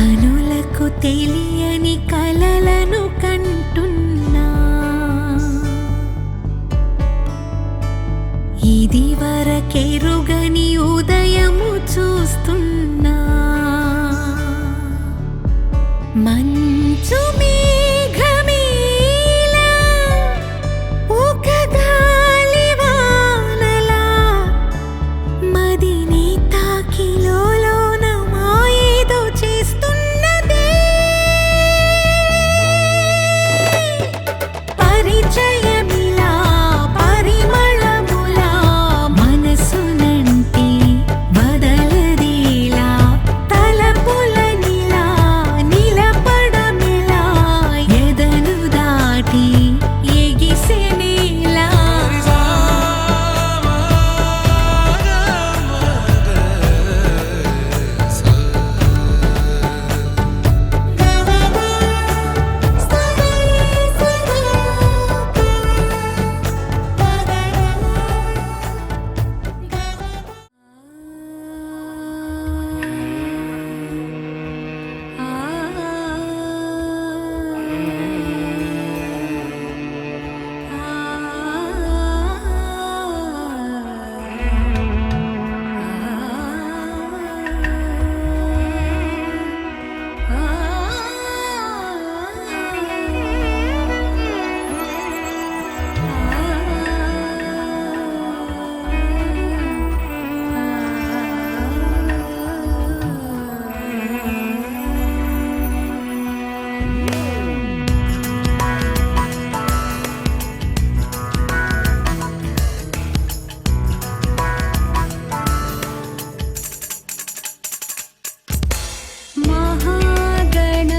కనులకు తెలియని కలలను కంటున్నా, ఇది వరకెరుగని ఉదయము చూస్తున్నా. మంచు మేఘమేలా ఒక గాలివానలా మదిని తాకిలోన మాయేదో చేస్తున్నదే. పరిచయమిలా పరిమళములా మనసునంటి వదలదేలా, తలపులనిలా నిలపడమిలా ఎదను దాటి ఎగిసెనేలా.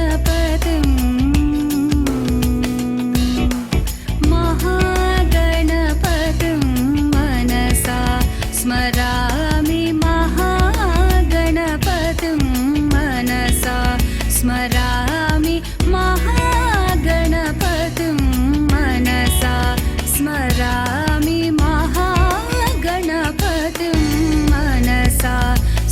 महागणपतिं मनसा स्मरामि, महागणपतिं मनसा स्मरामि, महागणपतिं मनसा स्मरामि, महागणपतिं मनसा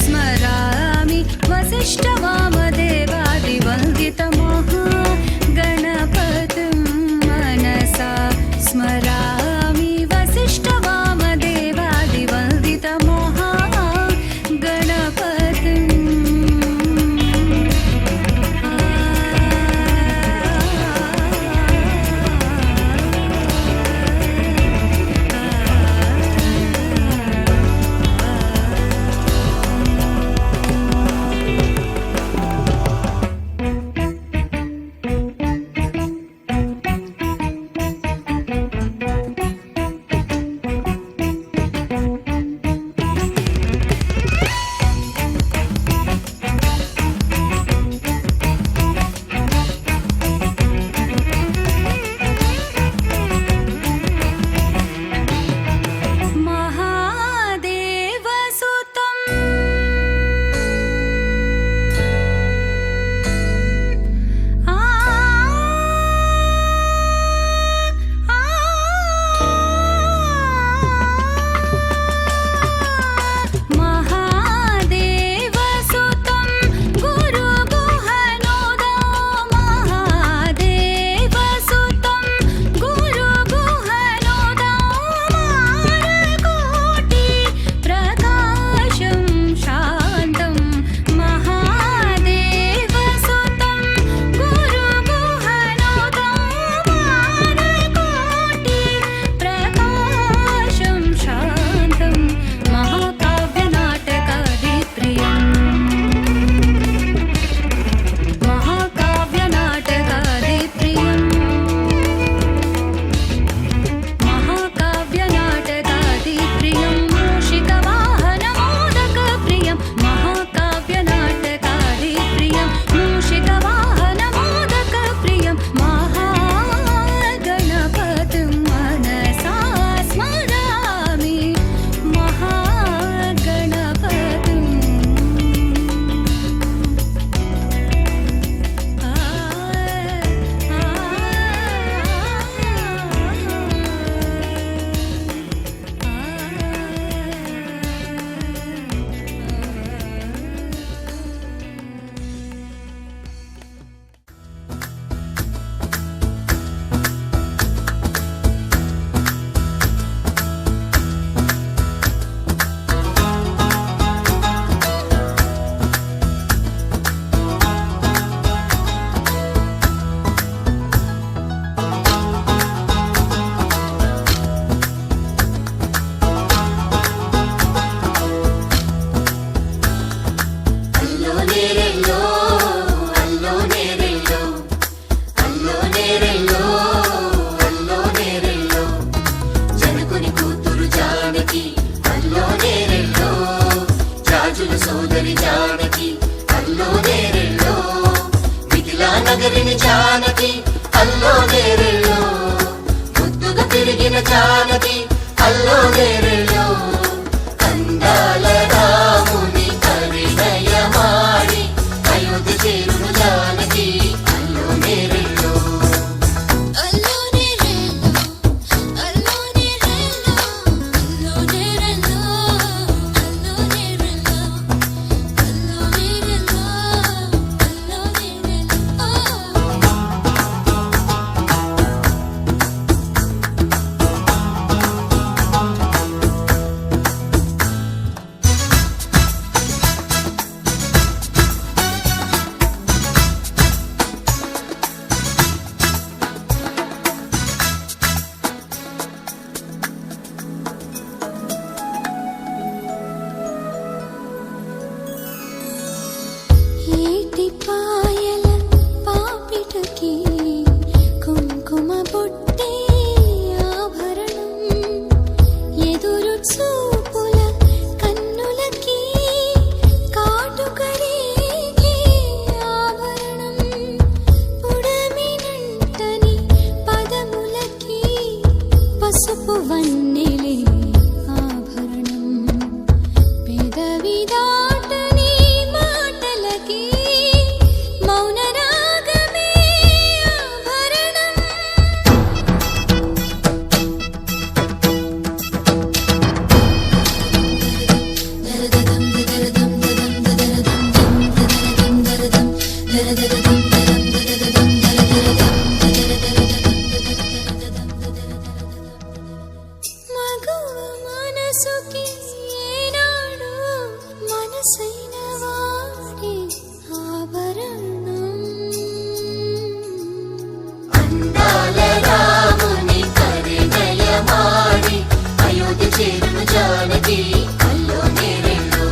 स्मरामि. वसिष्ठवामदेवादिवन्दितमहागणपतिं मनसा स्मरामि, वसिष्ठवामदेवादिवन्दितमहागणपतिम्. నేరెల్లో అల్లో నేరెల్లో అల్లో నేరెల్లో అల్లో నేరెల్లో జనకుని కూతురు జానకి అల్లో నేరెల్లో జాజుల సోదరి జానకి అల్లో నేరెల్లో మిథిలా నగరిని జానకి అల్లో నేరెల్లో ముద్దుగా పెరిగిన జానకి అల్లో నేరెల్లో అందాల రాముని పరిణయమాడి అయోధ్య చేరును జానకి అల్లో నేరెల్లో అల్లో నేరెల్లో అల్లో నేరెల్లో అల్లో నేరెల్లో అల్లో నేరెల్లో అల్లో నేరెల్లో అల్లో నేరెల్లో ఏటి పాయల పాపిటకి కుంకుమ బొట్టే ఆభరణం ఎదురు చూపుల కన్నులకి కాటుకరేగే ఆభరణం పుడమినంటని పదములకి పసుపు వన్నెలే ఆభరణం పెదవి దాటని మాటలకి మౌన రాగమే ఆభరణం దరదం దరదం దరదం దరదం దరదం దరదం దరదం దరదం మగువ మనసుకి ఏనాడు మనసైన వాడి ఆభరణం అందాల రాముని పరిణయమాడి అయోధ్య చేరును జానకి అల్లో నేరెల్లో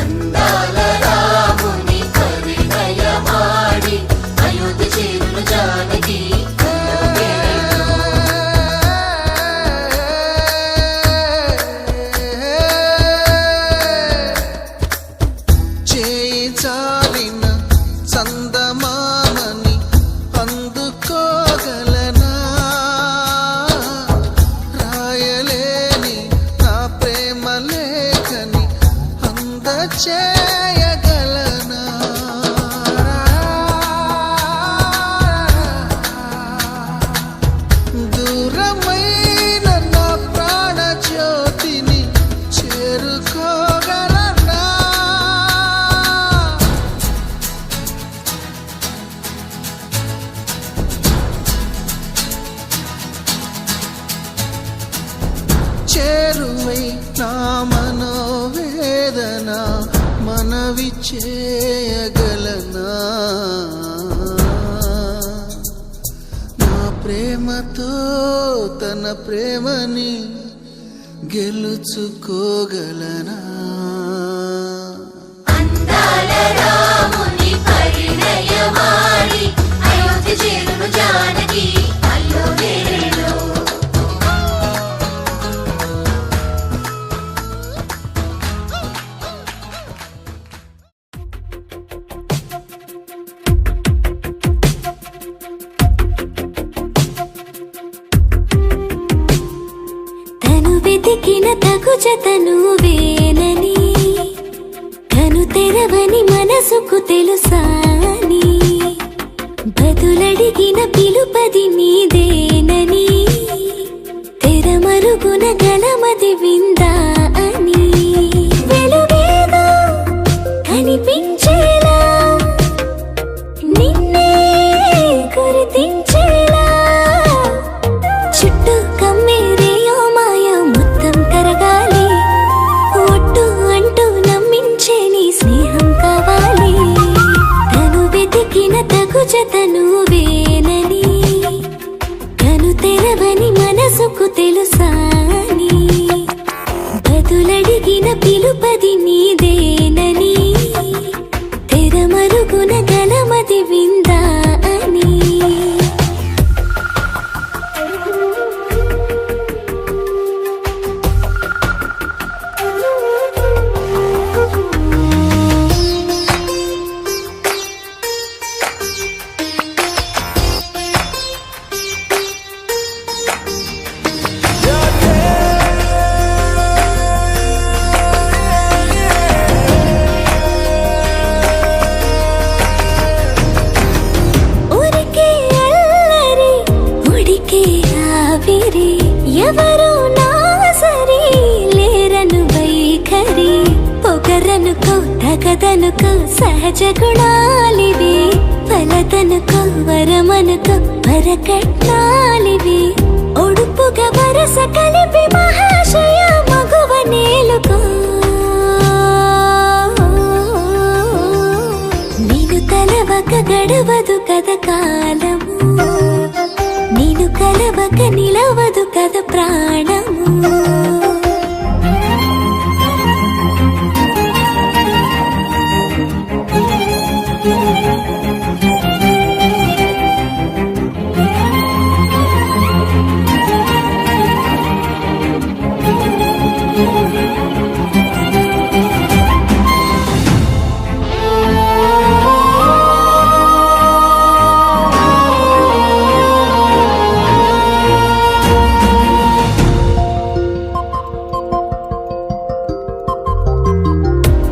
అందాల రాముని పరిణయమాడి అయోధ్య చేరును జానకి అల్లో నేరెల్లో చేయి చాలిన చందమామని అందుకోగలనా రాయలేని నా ప్రేమ లేఖని అందచేయగలనా దూరమైన నా ప్రాణ జ్యోతిని చేరుకోగలనా చేరువై నా మనోవేదన మనవి చేయగలనా నా ప్రేమతో తన ప్రేమని గెలుచుకోగలనా అందాల రాముని పరిణయమాడి అయోధ్య చేరును జానకి అల్లో నేరెల్లో తను వెతికిన తగు జతను వేనని తను తెరవని మనసుకు తెలుసాని బదులడిగిన పిలుపది నీదేనని తెరమరుగున గలమది విందా అని వెలుగేదో కనిపించేలా నిన్నే గుర్తించేలా చుట్టూ కమ్మేరేయో మాయ మొత్తం కరగాలి ఒట్టు అంటూ నమ్మించే నీ స్నేహం కావాలి తను వెతికిన తగు జతను వేనని తను తెరవని మనసుకు తెలుసాని బదులడిగిన పిలుపది నీదేనని తెర మునగలమది విందా అని ఊరికే అల్లరి ఉడికే ఆవిరి ఎవరు నా సరి లేరను వైఖరి పొగరనుకో తగదనుకో సహజ గుణాలివి ఫలదనుకో వరమనుకో వరకట్నాలివి ఒడుపుగా వరస కలిపి మహాశయ మగువ నేలుకో నేను కలవక గడవదు కద కాలము నేను కలవక నిలవదు కద ప్రాణము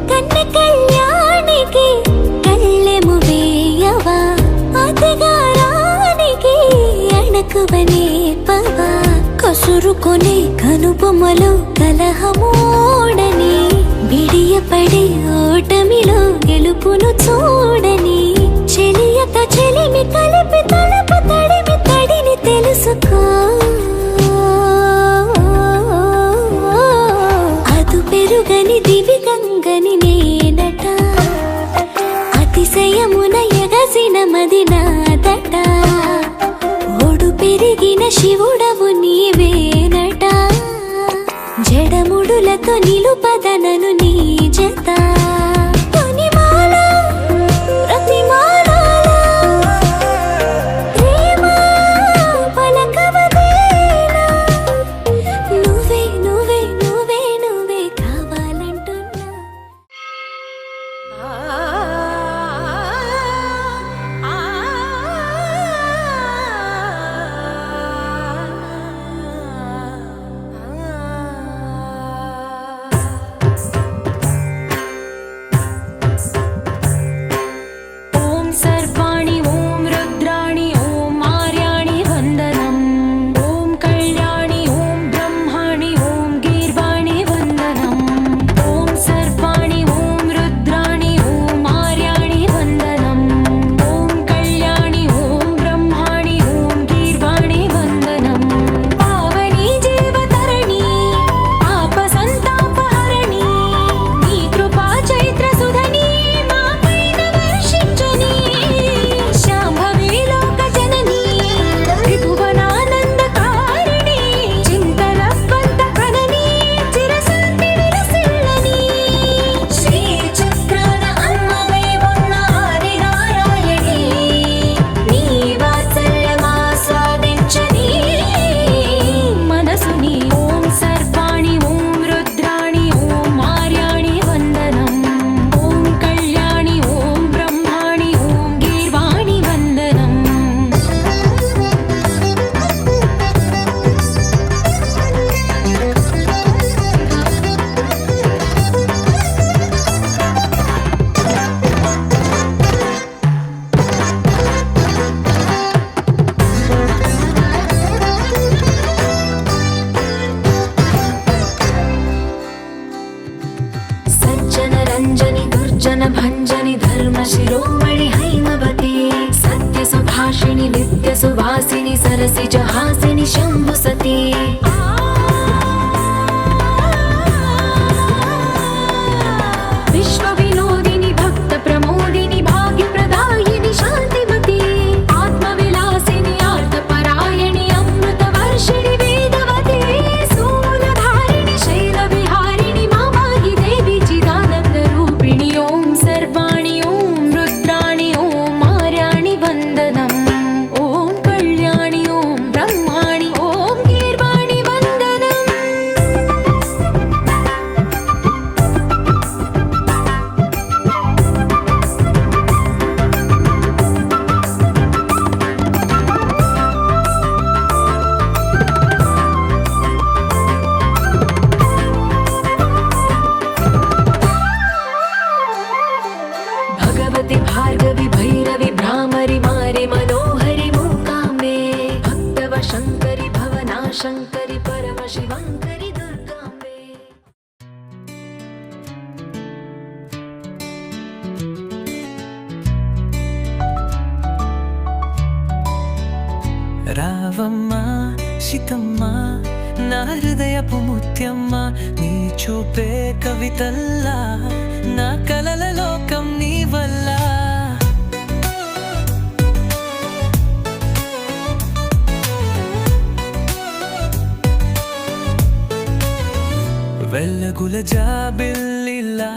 కన్న కళ్యాణికి కళ్ళెము వేయవా అతిగారానికి అణకువనే పవా కసురుకొనే కనుబొమ్మలో కలహమోడని బిడియపడే ఓటమిలో గెలుపును చూడని చెలియత చెలిమి కలిపి తలపు తడిమి తడిని తెలుసుకో అదు పెరుగని దివి గంగని నేనట అతిశయమున ఎగసిన మది నాదట ఒడు పెరిగిన శివుడవు నీవేనట జడముడులతో నిలుపదనను నీ జత తొనిమాల ప్రతిమాలాల ప్రేమ పలకవదేనా నువ్వే నువ్వే నువ్వే నువ్వే కావాలంటున్నా రావమ్మా శితమ్మా నా హృదయపు ముత్యమ్మ నీ చూపే కవితల్లా నా కలల లోకం నీ వల్ల వెల్లగుల జాబిల్లిలా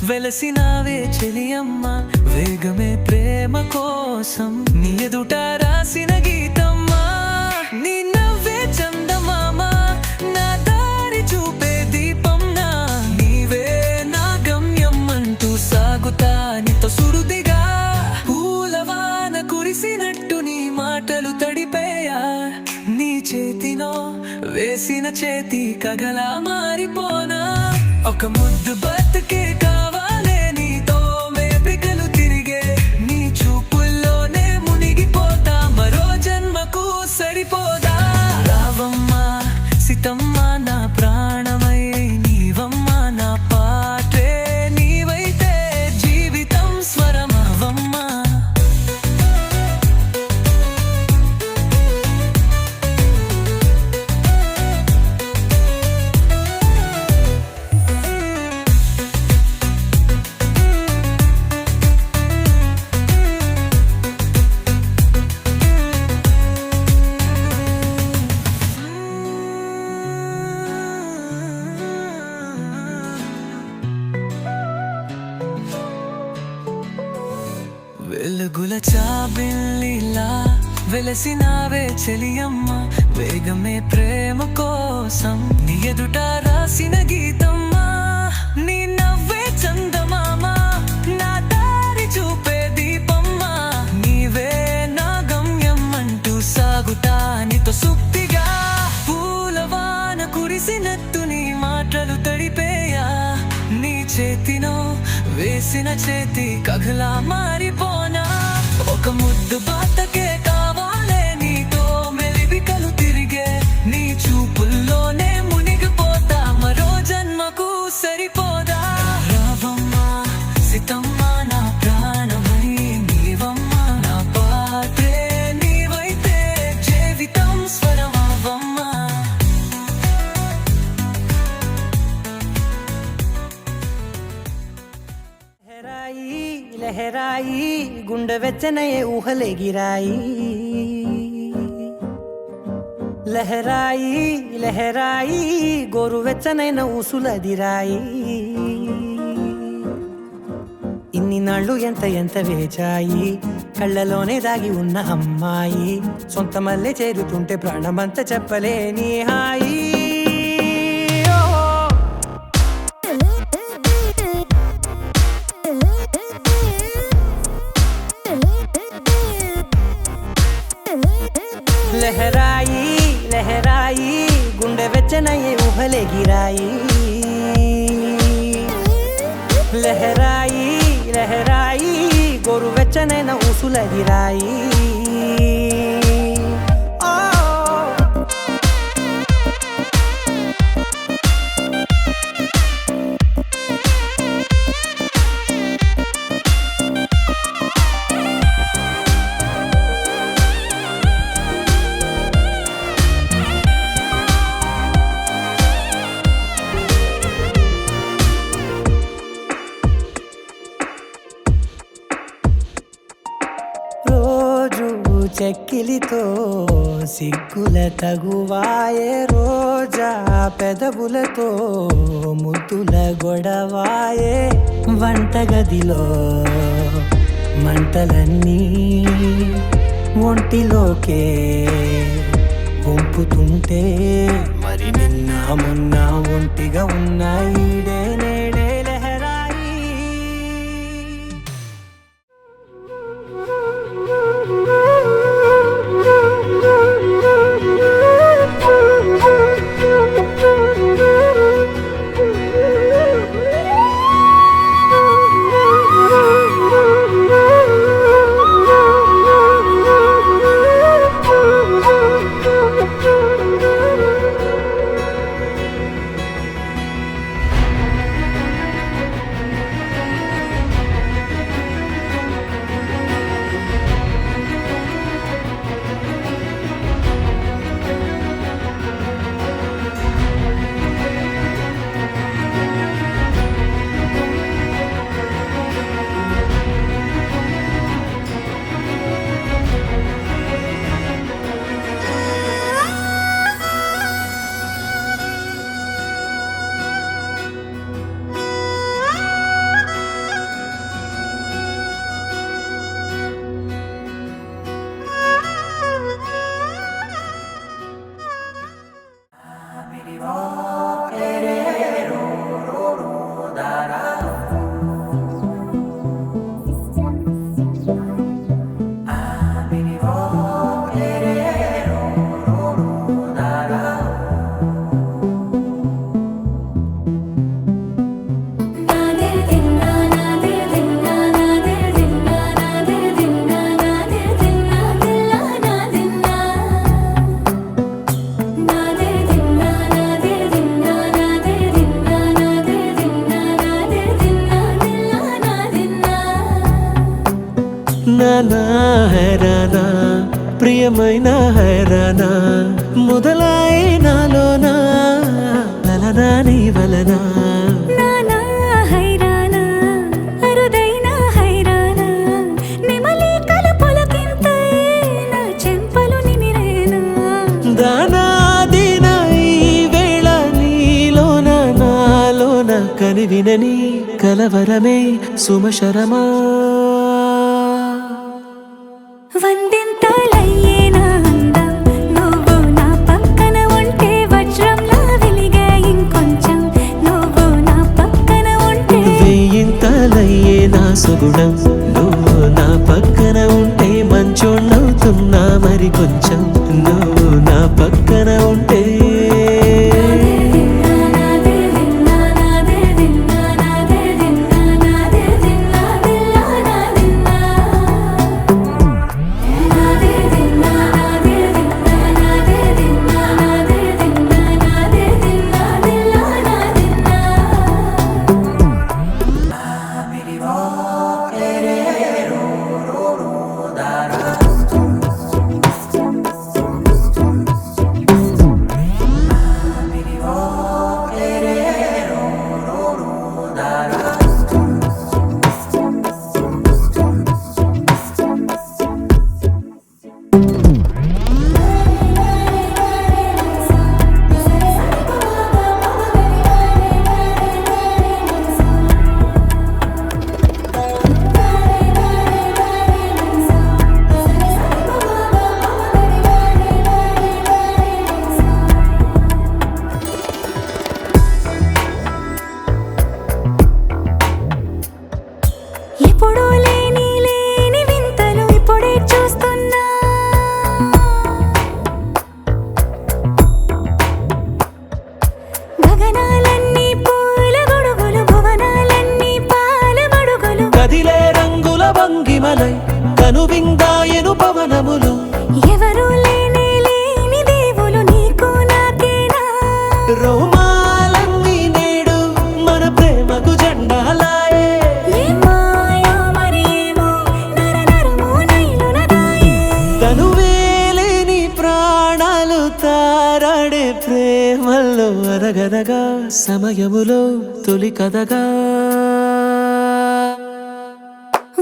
వెలసినావే చెలియమ్మ వేగమే ప్రేమ కోసం నీ ఎదుట రాసిన గీతమ్మా నీ నవ్వే చందమామ నా దారి చూపే దీపంనా నీవే నా గమ్యం అంటూ సాగుతా నీతో సురుదిగా పూలవాన కురిసినట్టు నీ మాటలు తడిపేయా నీ చేతిలో వేసిన చేతి కగలా మారిపోనా ఒక ముద్దు బతుకే కావాలే నీతో మేపికలు తిరిగే నీ చూపుల్లోనే మునిగిపోతా మరో జన్మకు సరిపోదా రావమ్మా సీతమ్మా నా ప్రాణమై నీవమ్మా నా పాటే నీవైతే జీవితం స్వరమవమ్మా వెలుగుల చాబిల్లిలా వెలసినావే చెలియమ్మ వేగమే ప్రేమ కోసం నీ ఎదుట రాసిన గీతమ్మా నీ నవ్వే చందమామ నా దారి చూపే దీపమ్మా నీవే నా గమ్యం అంటూ సాగుతా నీతో సుప్తిగా పూలవాన కురిసినట్టు నీ మాటలు తడిపేయా నీ చేతిలో వేసిన చేతి కగలా మారిపోనా ఒక ముద్దు బాటకే కావాలే నీతో మెలివికలు తిరిగే నీ చూపుల్లోనే మునిగిపోతా మరో జన్మకు సరిపోదా రావమ్మా సీతమ్మా నా ప్రాణమై నీవమ్మా నా పాత్రే నీవైతే జీవితం స్వరమవమ్మా లహరాయి గుండె వెచ్చనయే ఊహలే గిరాయి లహరాయి లహరాయి గోరు వెచ్చనైన ఊసులదిరాయి ఇన్ని నాళ్ళు ఎంత ఎంత వేచాయి కళ్ళలోనే దాగి ఉన్న అమ్మాయి సొంత మల్లె చేరుతుంటే ప్రాణమంత చెప్పలేని హాయి లహరాయి లహరాయి గుండె వెచ్చనయ్యే ఊహలే గిరాయి లహరాయి లహరాయి గోరు వెచ్చనైన ఊసులదిరాయి చెక్కిలితో సిగ్గుల తగువాయే రోజా పెదవులతో ముద్దుల గొడవాయే వంటగదిలో మంటలన్నీ ఒంటిలోకే వంపుతుంటే మరి నిన్న మొన్న ఒంటిగా ఉన్నాయి నేడే లహరాయి నానా హైరానా ప్రియమైన హైరానా మొదలాయి నాలోనా లలనా నీ వలనా నానా హైరానా అరుదైన హైరానా నెమలి కలుపులకింతై నా చెంపలు నిమిరేనా దానాదిన ఈ వేళ నీలోన నాలోన కనివినని కలవరమే సుమశరమా వందింతలయ్యేనా అందం నువ్వు నా పక్కన ఉంటే వజ్రంలా వెలిగే ఇంకొంచెం నువ్వు నా పక్కన ఉంటే వేయింతలయ్యే నా సుగుణం నువ్వు నా పక్కన ఉంటే మంచోణ్ణవుతున్నా మరి కొంచెం నువ్వు నా పక్కన ఉంటే ఎప్పుడూ లేని వింతలు ఇప్పుడే చూస్తున్నా గగనాలన్నీ పూల గొడుగులు భువనాలన్నీ పాల మడుగులు కదిలే రంగుల భంగిమలై కనువిందాయను పవనములు ఎవరు లేని దేవులు నీకు నాకేనా రోమాలన్నీ నేడు మన ప్రేమకు జెండాలాయే ఏ మాయో మరేమో నరనరమో నైలునదాయే తనువేలేని ప్రాణాలు తారాడే ప్రేమల్లో అనగనగా సమయములో తొలి కథగా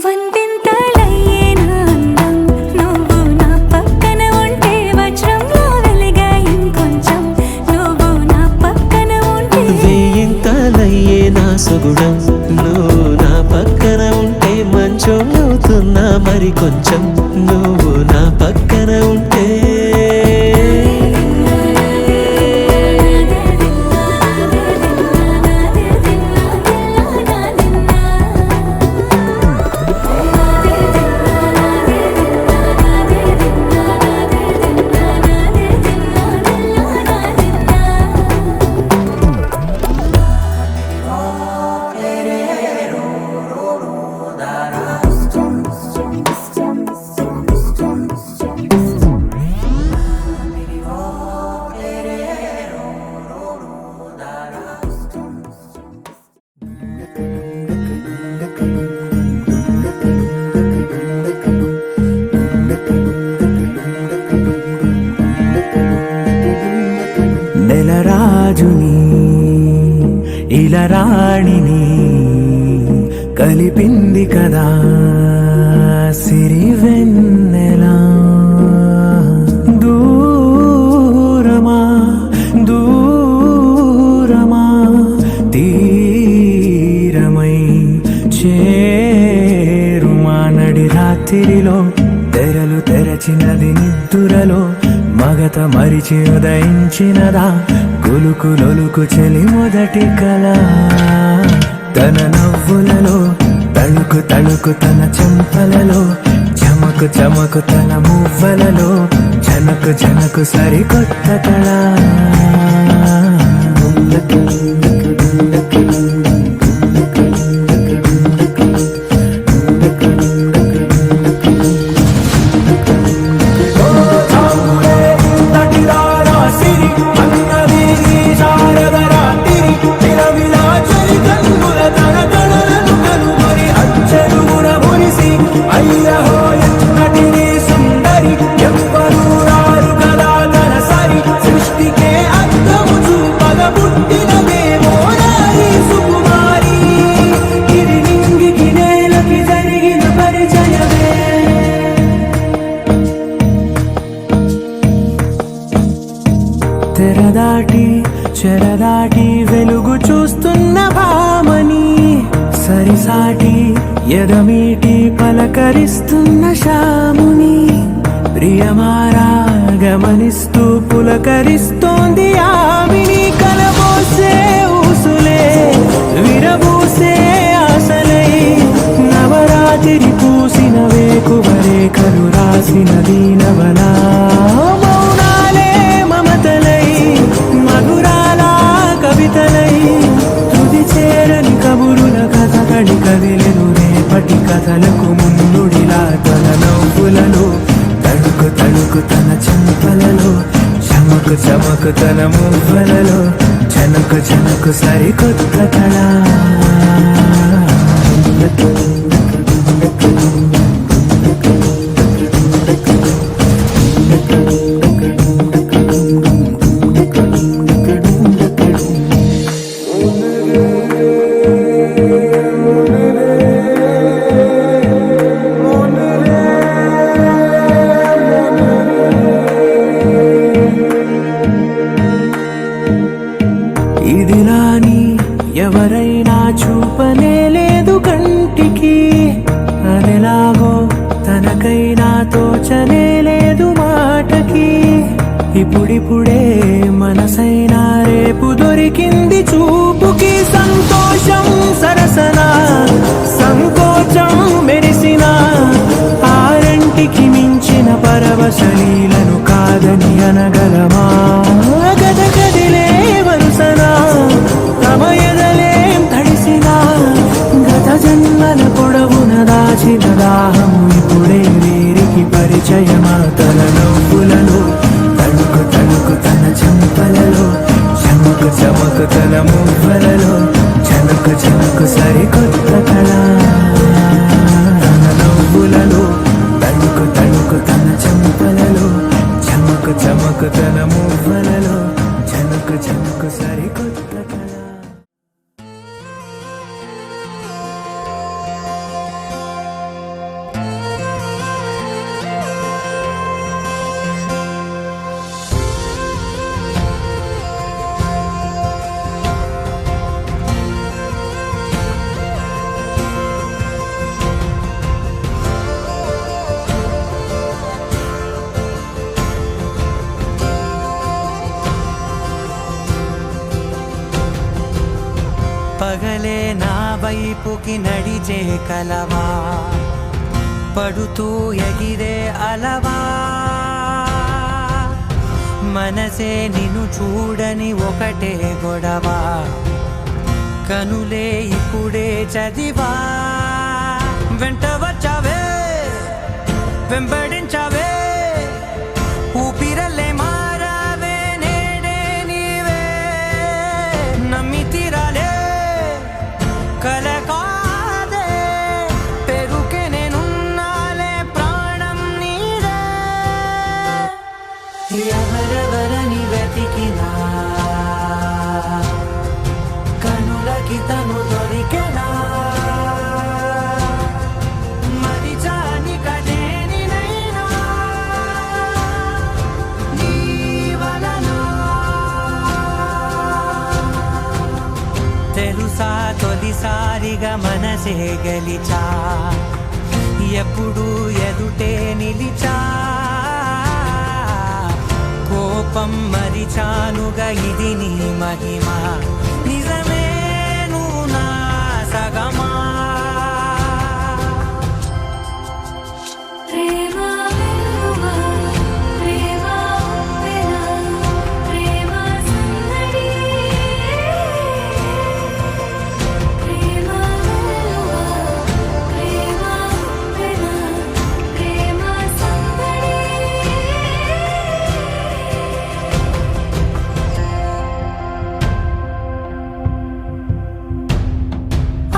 వందింతలయ్యేనా అందం నువ్వు నా పక్కన ఉంటే వజ్రంలా వెలిగే ఇంకొంచెం నువ్వు నా పక్కన ఉంటే వేయింతలయ్యే నా సుగుణం నువ్వు నా పక్కన ఉంటే మంచోణ్ణవుతున్నా మరి కొంచెం నువ్వు నా పక్కన ఉంటే నెలరాజుని ఇలరాణిని కలిపింది కదా సిరివెన్నెలా దూరమా దూరమా తీరమై చేరుమా నడి రాత్రిలో తెరలు తెరచినది నిద్దురలో మగత మరిచి ఉదయించినదా కులుకులొలుకు చెలి మొదటి కళ తన నవ్వులలో తళుకు తళుకు తన చెంపలలో చమకు చమకు తన మువ్వలలో జనకు జనకు సరికొత్త కళ అయ్యో ఎదమీటి పలకరిస్తున్న శాముని ప్రియమారా గమనిస్తూ పులకరిస్తోంది ఆవిని కలబోసే ఊసులే విరబూసే ఆశలై నవరాత్రి పూసిన వేకువరేఖలు రాసిన దీనవనా మౌనాలే మమతలై మధురాల కవితలై తుది చేరని కబురుల కథ కడి కదిలెను రేపటి కథలకు ముందుడిలా తన నవ్వులలో తడుకు తడుకు తన చెంపలలో చమకు చమకు తన మువ్వలలో చనకు చనకు సరికొత్త కళ ఇదిలాని ఎవరైనా చూపనే లేదు కంటికి అదెలాగో తనకైనా తోచనే లేదు మాటకి ఇప్పుడిప్పుడే మనసైనా రేపు దొరికింది చూపుకి సంతోషం సరసన సంకోచం మెరిసిన ఆరంటికి మించిన పరవశలీలను కాదని అనగలమా గద గదిలే వరుసన తమ ఎదలేం తడిసిన గత జన్మల పొడవున దాచిన దాహము ఇప్పుడే వీరికి పరిచయమా తన నవ్వులలో తడుకు తడుకు తన చెంపలలో చమకు చమకు తన మువ్వలలో చనకు చనకు సరికొత్త కళ తన నవ్వులలో తడుకు తడుకు తన చెంపలలో చమకు చమకు తన మువ్వలలో చనకు చనకు సరికొత్త కళ పగలే నా వైపుకి నడిచే కలవా పడుతూ ఎగిరే అలవా మనసే నిన్ను చూడని ఒకటే గొడవ కనులే ఇప్పుడే చదివా వెంట వచ్చావే వెంబడించావే ఊపిరల్లే మారావే నేడే నీవే నమ్మి తీరాలే కలకాదే పెరుకే నేనున్నాలే ప్రాణం నీదే ఎవరెవరని వెతికినా కనులకి తను దొరికెనా మరిచాని కదేనినైనా నీ వలన తెలుసా తొలిసారిగా మనసే గెలిచా ఎప్పుడు ఎదుటే నిలిచా కోపం మరిచానుగా ఇది నీ మహిమ నిజమే నువ్వు నా సగమా ప్రేమ వెలువా ప్రేమ ఉప్పెన ప్రేమ సందడి ప్రేమ వెలువా ప్రేమ ఉప్పెన ప్రేమ సందడి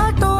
అటో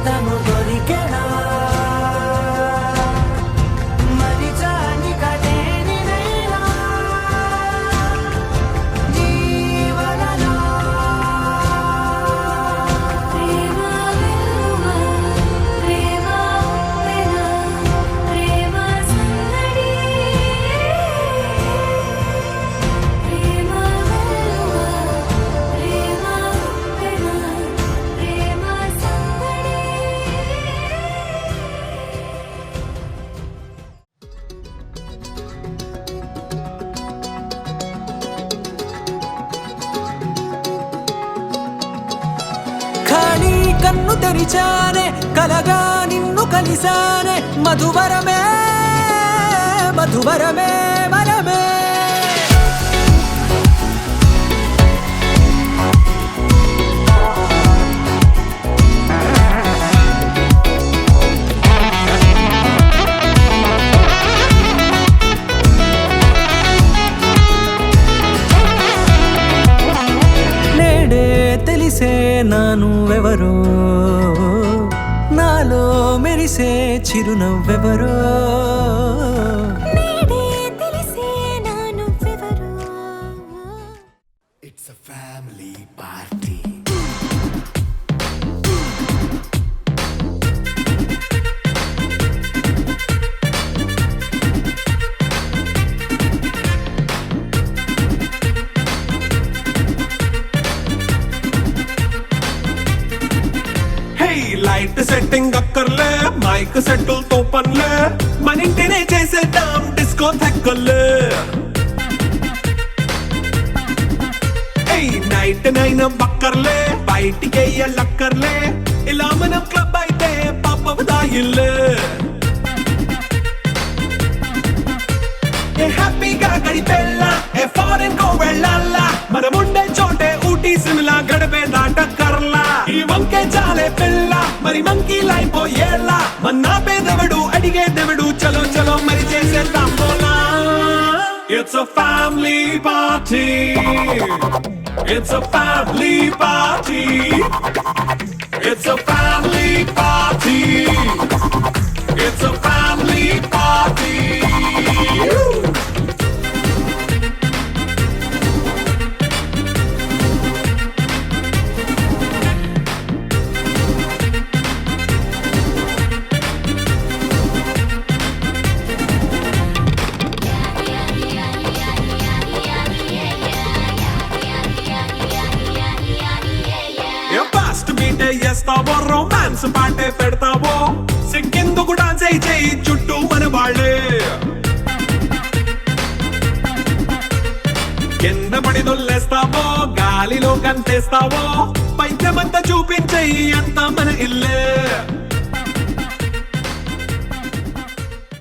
తను దొరికెనా మరిచాని కదేనినైనా జీవననా ప్రేమ వెలువ ప్రేమ ఉప్పెన ప్రేమ సందడి ప్రేమ వెలువ ప్రేమ ఉప్పెన ప్రేమ సందడి ఖాళీ కన్ను తెరిచానే కలగా నిన్ను కలిసానే మధువరమే మధువరమే మనమే నేడే తెలిసే నానువెవరో నాలో మెరిసే చిరునవ్వెవరో నీడే తెలిసే నా నువ్వెవరో it's a family party hey light setting అక్కర్లే మైక్ సెట్టులతో పనులే మన ఇంటినే చేసేద్దాం డిస్కో తెక్కలే హే నైట్ నైన్ బక్కర్లే బయటికి వెయ్యలక్కర్లే ఇలా మనం క్లబ్ అయితే పాప దాయిల్లే ఏ హ్యాపీగా గడిపెల్లా ఏ ఫారెన్ కో వెళ్ళాలా మనం ఉండే చోటే ఊటీ సిమ్లా గడిపే దాటక్కర్లా ఈ వంకే చాలే పిల్ల మరి మంకీ లైపోయేలా మన్నా పేదవడు అడిగేదెవడు చలో చలో మరి చేసేద్దాం పోలా it's a family party it's a family party it's a family party it's a family party fast మీటే చేస్తావో రొమాన్స్ పాటే పెడతావో సిక్కెందుకు డాన్స్ అయి చేయి చుట్టూ మన వాళ్ళే కింద పడి దొల్లేస్తావో గాలిలో కంతేస్తావో పైద్యమంతా చూపించేయి అంతా మన ఇల్లే